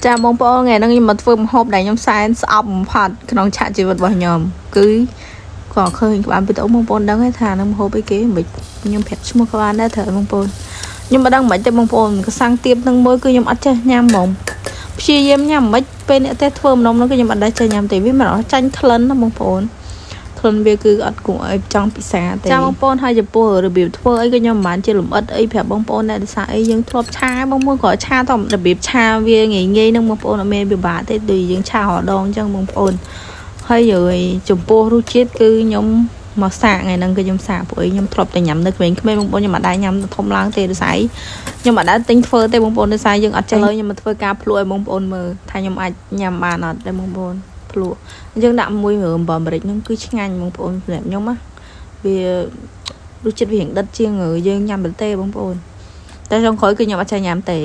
ចាបងប្អូនថ្ងៃហ្នឹងខ្ញុំមកធ្វើម្ហូបដែលខ្ញុំសែនស្អប់បំផុតក្នុងឆាកជីវិតរបស់ខ្ញុំគឺក៏ឃើញក្បាលពីទៅបងប្អូនដឹងថានឹងម្ហូបអីគេមិនខ្ញុំប្រាប់ឈ្មោះក្បាលដែរត្រូវបងប្អូនខ្ញុំមិនដឹងមិនទេបងប្អូនកសាំងទៀបនឹងមួយគឺខ្ញុំអត់ចេះញ៉ាំហ្មងព្យាយាមញ៉ាំមិនពេលអ្នកទេធ្វើម្ដងនោះគឺខ្ញុំអត់ដែរចេះញ៉ាំទេវាមិនអត់ចាញ់ក្លិនណាបងប្អូនក្លិនវាគឺអត់គួរឲ្យចង់ពិសាទេចាបងប្អូនហើយចំពោះរបៀបធ្វើអីក៏ខ្ញុំមិនបានជាលម្អិតអីប្រាប់បងប្អូនដែរដោយសារអីយើងធ្លាប់ឆាបងប្អូនក៏ឆាតាមរបៀបឆាវាងាយងាយនឹងបងប្អូនអត់មានពិបាកទេដូចយើងឆារដងអញ្ចឹងបងប្អូនហើយចំពោះរសជាតិគឺខ្ញុំមកសាកថ្ងៃហ្នឹងគឺខ្ញុំសាកព្រោះខ្ញុំធ្លាប់តែញ៉ាំនៅក្មេងៗបងប្អូនខ្ញុំអត់ដែរញ៉ាំធំឡើងទេដោយសារខ្ញុំអត់ដែរទិញធ្វើទេបងប្អូនដោយសារយើងអត់ចេះលើខ្ញុំមកធ្វើការភ្លក់ឲ្យបងប្អូនមើលថាខ្ញុំអាចញ៉ាំបានអត់ទេបងប្អូនភ្លក់យើងដាក់មួយអំបិលម្រេចហ្នឹងគឺឆ្ងាញ់បងប្អូនសម្រាប់ខ្ញុំណាវារសជាតិវារៀងដិតជាងយើងញ៉ាំបន្ទេបងប្អូនតែចុងក្រោយគឺខ្ញុំអត់ចេះញ៉ាំទេ